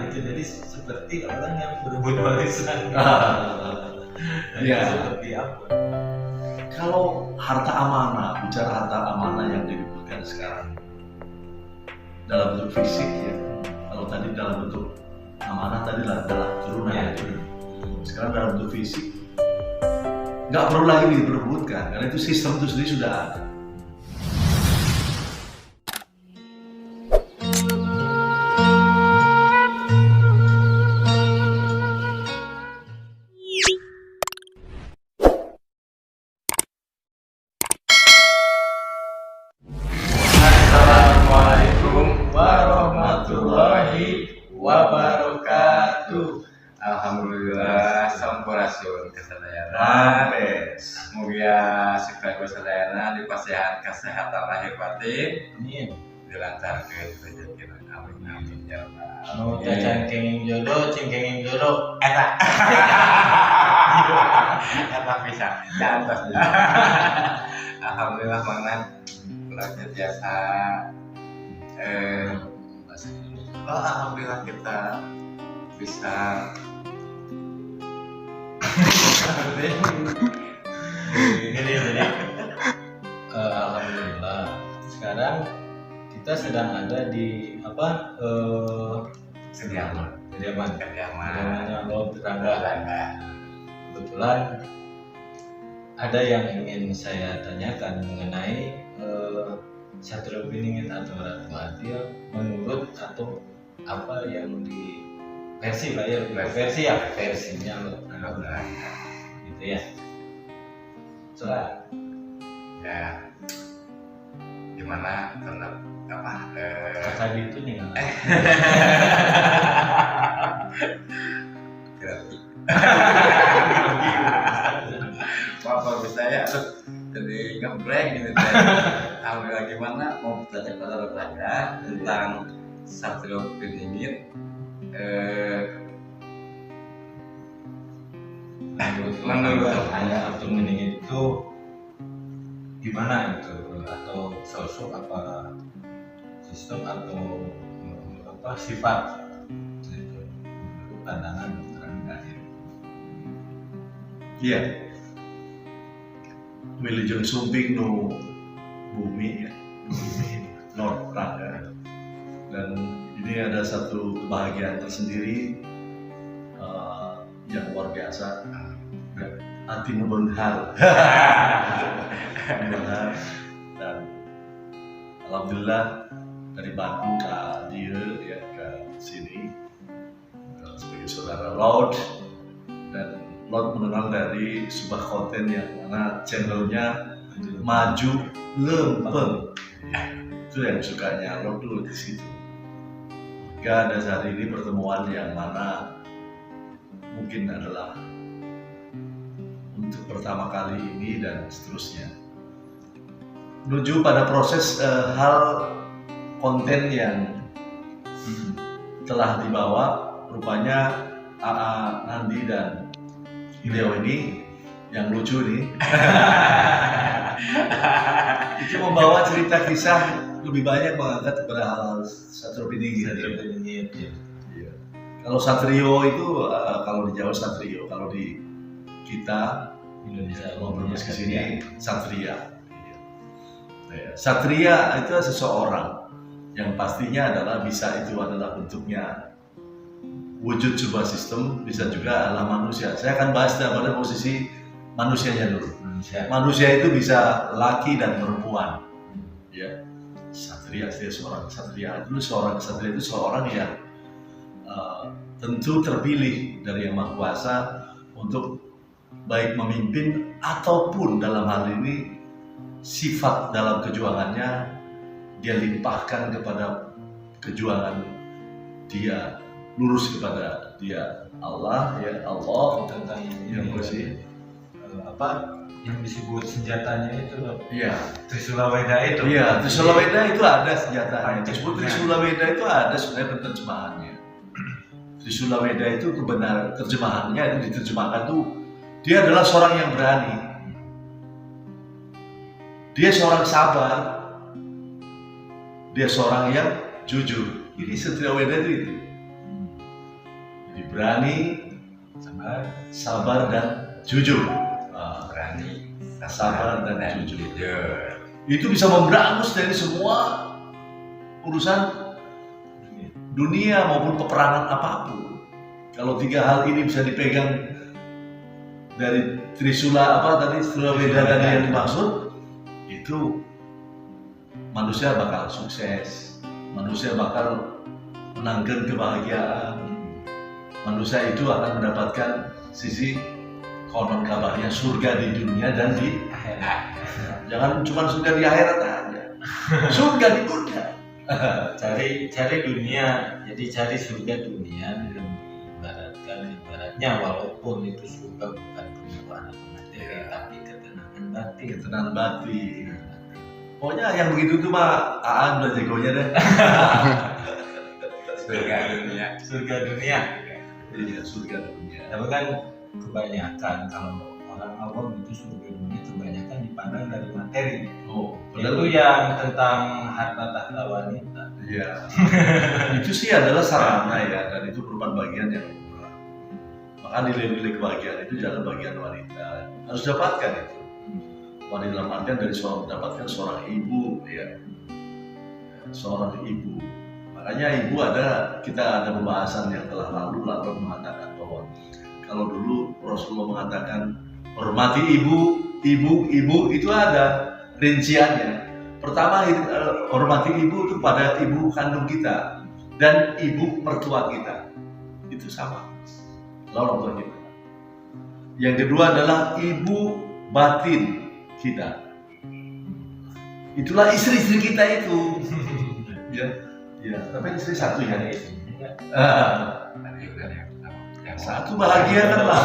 gitu. Jadi seperti orang yang berebut warisan. Iya. Seperti apa? Kalau harta amanah, bicara harta amanah yang diributkan sekarang dalam bentuk fisik ya. Kalau tadi dalam bentuk amanah tadi adalah turunan Ya. itu. Sekarang dalam bentuk fisik nggak perlu lagi diperebutkan karena itu sistem itu sendiri sudah ada. Assalamualaikum warahmatullahi wabarakatuh. Alhamdulillah, sampurasun kesadaran. Mampes. Mugia sekali kesadaran dipasihan kesehatan lahir batin, Amin. dilancarkan rezeki. Amin amin ya Allah. Anu cacan kenging jodoh, eta. Kata bisa, cantos. Alhamdulillah mangan belajar biasa. Alhamdulillah kita bisa Gini jadi alhamdulillah sekarang kita sedang ada di kediaman. kediamannya Lord Rangga. Kebetulan ada yang ingin saya tanyakan mengenai Satrio Piningit atau Ratu Adil menurut atau apa yang di versi lah ya, versinya Lord Rangga gitu ya. Soal Ya, gimana tentang apa? tadi itu nih Grafi. Apa bisa ya? Jadi ngeblank gitu. Alhamdulillah gimana mau bertanya pada Rangga tentang Satrio Piningit. Menurut Anda Satrio Piningit itu gimana itu, atau sosok apa sistem atau apa sifat gitu, menurut pandangan Rangga ya. Iya. Wilujeng sumping nu bumi ya, bumi Lord Rangga. Dan ini ada satu kebahagiaan tersendiri yang luar biasa. Hati ngebenghar. Ngebenghar. Dan alhamdulillah dari Bandung ke dia ya ke sini sebagai saudara Lord, dan Lord mengenal dari sebuah konten yang mana channelnya maju lempeng. Itu yang sukanya Lord dulu di situ. Hingga ada saat ini pertemuan yang mana mungkin adalah untuk pertama kali ini dan seterusnya. Menuju pada proses hal konten yang telah dibawa, rupanya AA Nandi dan beliau ini yang lucu nih itu membawa cerita kisah lebih banyak mengangkat kepada hal Satrio Piningit. Iya. Kalau Satrio itu kalau di Jawa Satrio, kalau di kita Indonesia mau berbes ke sini Satria. Iya. Satria itu seseorang yang pastinya adalah bisa itu adalah bentuknya wujud sebuah sistem, bisa juga adalah manusia. Saya akan bahas pada posisi manusianya dulu. Manusia itu bisa laki dan perempuan. Ya, Satria, seorang Satria itu seorang yang tentu terpilih dari Yang Maha Kuasa untuk baik memimpin ataupun dalam hal ini sifat dalam kejuangannya dia limpahkan kepada kejuangan dia, lurus kepada dia Allah ya Allah tentang yang bersih apa yang disebut senjatanya itu loh. Iya. Trisula Weda itu. Iya, Trisula Weda itu ada senjatanya. Disebut Trisula Weda itu ada sebenarnya terjemahannya. Trisula Weda itu kebenaran terjemahannya itu diterjemahkan tuh dia adalah seorang yang berani. Dia seorang sabar. Dia seorang yang jujur. Ini Satria Weda itu. berani, sabar dan jujur. Berani, Sabar dan jujur. jujur. Itu bisa memberangus dari semua urusan dunia maupun peperangan apapun. Kalau 3 hal ini bisa dipegang dari Trisula Trisula Weda tadi yang dimaksud, itu manusia bakal sukses, manusia bakal menangkan kebahagiaan, manusia itu akan mendapatkan sisi konon kabarnya surga di dunia dan di akhirat. Jangan cuma surga di akhirat aja, surga di dunia. cari dunia, jadi cari surga dunia dan ibaratnya walaupun itu surga bukan kemewahan materi tapi ketenangan batin. Pokoknya yang begitu tuh mah Aan udah jagonya deh. Surga dunia. Iya, surga dunia. Tapi kan kebanyakan kalau orang awam itu surga dunia kebanyakan dipandang dari materi. Itu yang tentang harta tahta wanita. Iya. Itu sih adalah sarana ya, dan itu merupakan bagian yang murah. Maka nilai-nilai kebahagiaan itu jangan bagian wanita, harus dapatkan itu. Wanita dalam artian dari mendapatkan seorang ibu, ya, seorang ibu. Makanya kita ada pembahasan yang telah lalu mengatakan bahwa kalau dulu Rasulullah mengatakan hormati ibu itu ada rinciannya. Pertama, hormati ibu itu pada ibu kandung kita dan ibu mertua kita, itu sama, orang tua kita. Yang kedua adalah ibu batin kita, itulah istri-istri kita itu. Ya, tapi istri satu ya. Yang satu bahagia kan lah.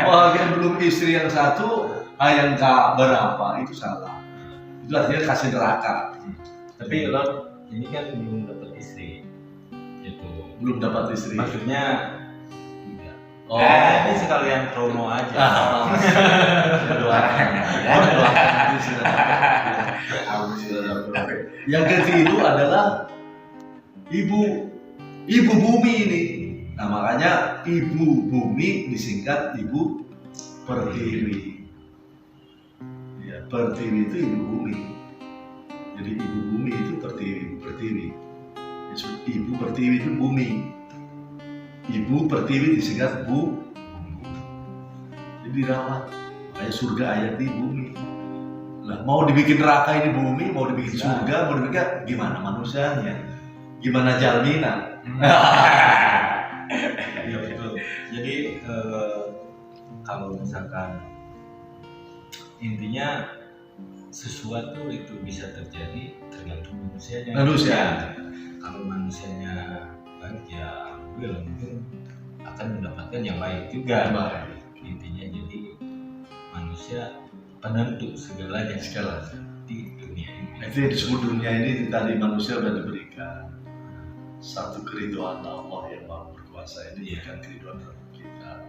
Bahagia belum istri yang satu, yang berapa itu salah. Itu artinya kasih neraka. Tapi lo ini kan belum dapat istri, itu belum dapat istri. maksudnya tidak. Oh, Ini sekalian promo aja. Yang ketiga adalah ibu bumi ini. Nah, makanya ibu bumi disingkat ibu pertiwi. Ya, pertiwi itu ibu bumi. Jadi ibu bumi itu pertiwi. Ibu pertiwi itu bumi. Ibu pertiwi disingkat bu. Jadi dirawat. Kayak surga ayat di bumi. Lah, mau dibikin neraka ini bumi, mau dibikin surga, mau dibikin gimana manusianya? Gimana jaminan? Iya betul. Jadi kalau misalkan intinya sesuatu itu bisa terjadi tergantung manusianya. Kalau manusianya baik ya alhamdulillah mungkin akan mendapatkan yang baik juga. Intinya jadi manusia penentu segalanya di dunia ini. Itu yang disebut dunia ini tadi manusia sudah diberikan satu keridhaan Allah yang Maha Berkuasa ini, bukan keridhaan kita.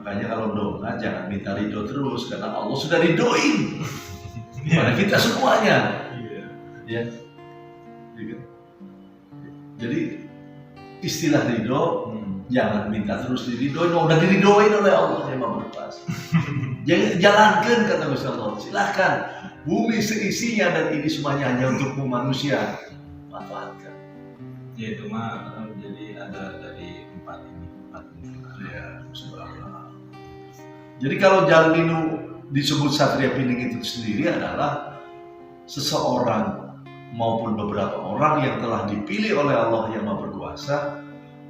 Makanya kalau doa jangan minta ridho terus, karena Allah sudah ridhoin pada kita semuanya. Ya. Jadi istilah ridho jangan minta terus diridhoin, udah diridhoin oleh Allah yang Maha Berkuasa. Jalankan kata Gusti Allah, silahkan bumi seisinya dan ini semuanya hanya untukmu manusia, manfaatkan. Ya itu mah jadi ada dari empat unsur. Ya, subhanallah. Jadi kalau Jalminu disebut Satria Pining itu sendiri adalah seseorang maupun beberapa orang yang telah dipilih oleh Allah yang Maha Berkuasa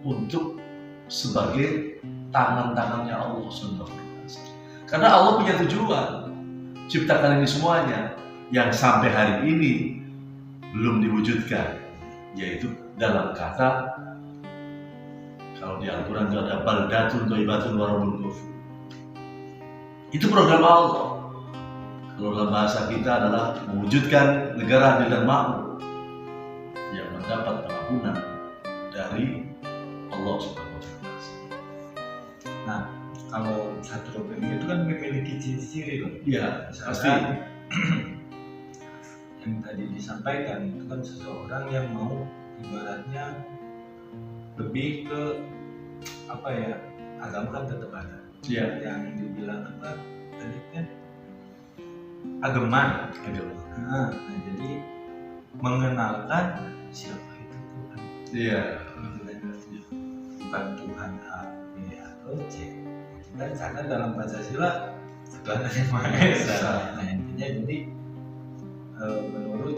untuk sebagai tangan-tangannya Allah SWT. Karena Allah punya tujuan ciptakan ini semuanya yang sampai hari ini belum diwujudkan, yaitu dalam kata, kalau di Al-Quran itu ada baldatun thayyibatun wa rabbun ghafur. Itu program Allah. Kalau dalam bahasa kita adalah mewujudkan negara adil dan makmur yang mendapat pengampunan dari Allah Subhanahu wa Ta'ala. Nah, kalau satu Pining itu kan memiliki ciri-ciri loh. Iya, pasti. Yang tadi disampaikan itu kan seseorang yang mau ibaratnya lebih ke apa ya, agama kan tetap ada. Iya. Yang dibilang apa tadi kan ageman. Nah, jadi mengenalkan siapa itu Tuhan. Iya. Bukan Tuhan A, B atau C. Kan karena dalam Pancasila Tuhan yang Maha Esa. Nah, intinya jadi menurut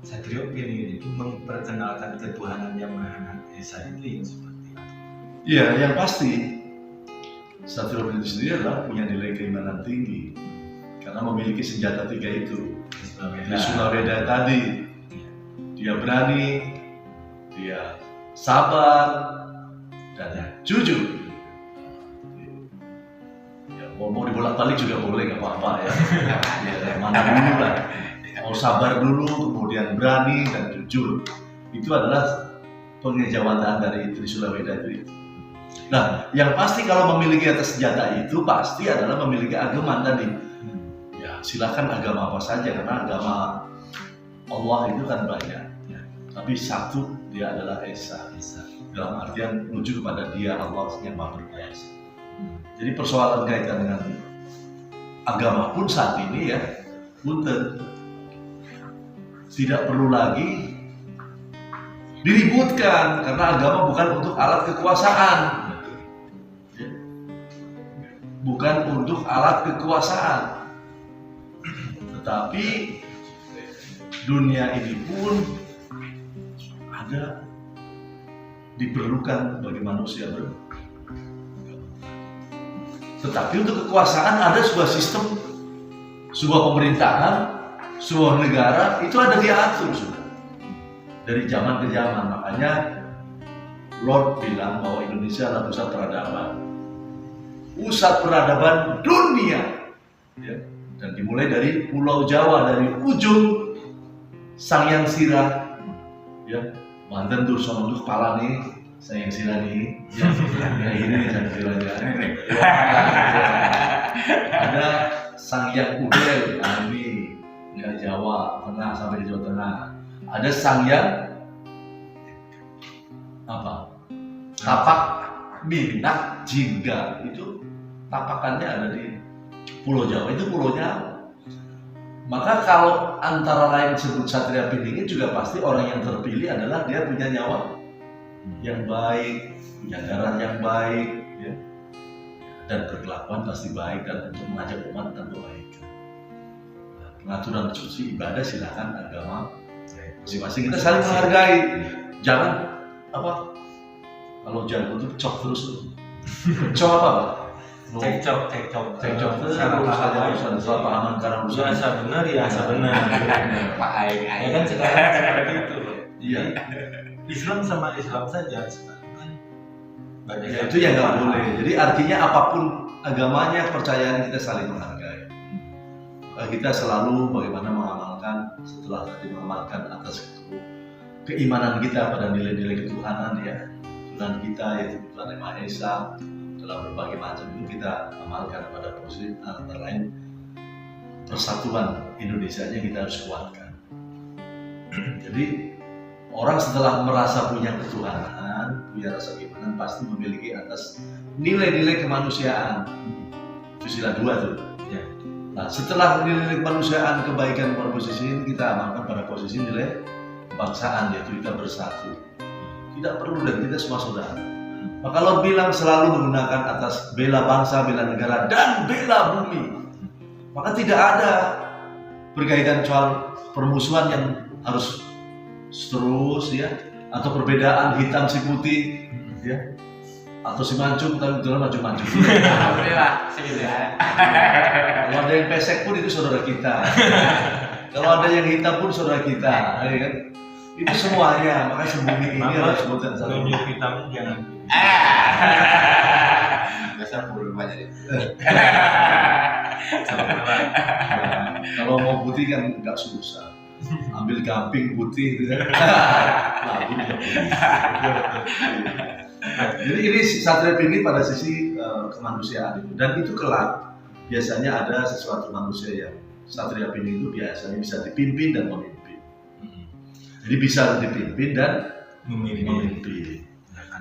Satrio Pining itu memperkenalkan ketuhanan yang Maha Esa itu yang seperti apa? Iya, yang pasti Satrio Pining sendiri adalah punya nilai keimanan tinggi karena memiliki senjata 3 itu. Di Sunaweda tadi, dia berani, dia sabar, dan jujur. Ya, mau dibolak-balik juga boleh, nggak apa-apa ya. Ya, mana dulu lah. Mau sabar dulu, kemudian berani dan jujur. Itu adalah pengejawatan dari Trisula-Weda itu. Nah, yang pasti kalau memiliki atas senjata itu pasti adalah memiliki ageman tadi. Ya, silakan agama apa saja karena agama Allah itu kan banyak. Ya. Tapi satu, dia adalah Esa. Dalam artian menuju kepada Dia Allah yang Maha Berkuasa. Jadi persoalan kaitan dengan agama pun saat ini ya, punten, tidak perlu lagi diributkan karena agama bukan untuk alat kekuasaan. Bukan untuk alat kekuasaan. Tetapi dunia ini pun ada diperlukan bagi manusia bro. Tetapi untuk kekuasaan ada sebuah sistem, sebuah pemerintahan, sebuah negara itu ada diatur sudah dari zaman ke zaman. Makanya Lord bilang bahwa Indonesia adalah pusat peradaban dunia, ya. Dan dimulai dari Pulau Jawa, dari ujung Sangyang Sirah, ya, Banten tuh sama tuh kepala nih, Sangyang Sirah nih, ya, ini Sangyang Sirahnya. Ada Sangyang Udel, ini dari Jawa Tengah sampai ke Jawa Tengah. Ada Sangyang apa? Tapak Minang Jingga, itu tapakannya ada di Pulau Jawa, itu pulaunya. Maka kalau antara lain disebut Satria Piningit juga pasti orang yang terpilih adalah dia punya nyawa yang baik, punya darah yang baik, ya. Dan berkelakuan pasti baik dan untuk mengajak umat tentu baik. Nah, pengaturan suci ibadah silakan agama masing-masing, kita saling menghargai. Jangan apa kalau jago itu cok terus tuh. Cok apa Pak? Cekcok Terus urusan salah pahaman karena urusan biasa benar ya, benar. Pak Aing Ya kan sekarang seperti itu. iya. Islam sama Islam saja sekarang kan banyak Ya, itu yang nggak boleh. Jadi artinya apapun agamanya, percayaan kita saling menghargai. Kita selalu bagaimana mengamalkan setelah tadi mengamalkan atas keimanan kita pada nilai-nilai ketuhanan ya. Tuhan kita yaitu Tuhan yang Maha Esa dalam berbagai macam itu kita amalkan pada posisi antara lain persatuan Indonesianya kita harus kuatkan. Jadi orang setelah merasa punya ketuhanan, punya rasa keimanan pasti memiliki atas nilai-nilai kemanusiaan. Itu sila 2 tuh. Ya. Nah setelah nilai-nilai kemanusiaan, kebaikan pada posisi ini kita amalkan pada posisi nilai kebangsaan, yaitu kita bersatu. Tidak perlu dan kita semua saudara. Maka kalau bilang selalu menggunakan atas bela bangsa, bela negara, dan bela bumi, maka tidak ada berkaitan soal permusuhan yang harus terus ya, atau perbedaan hitam si putih ya, atau si mancung tapi betul mancung-mancung. Alhamdulillah, Kalau ada yang pesek pun itu saudara kita. Kalau ada yang hitam pun saudara kita, ya kan? Itu semuanya, maka sembunyi ini harus bukan satu. Tunjuk hitam jangan. Besar puluh banyak jadi. Kalau mau putih kan nggak susah. Ambil gamping putih gitu kan. Jadi ini Satria Piningit pada sisi kemanusiaan itu, dan itu kelak biasanya ada sesuatu manusia yang Satria Piningit itu biasanya bisa dipimpin dan memimpin. Jadi bisa dipimpin dan memimpin.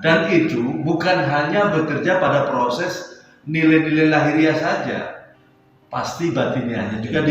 Dan itu bukan hanya bekerja pada proses nilai-nilai lahiriah saja, pasti batiniahnya juga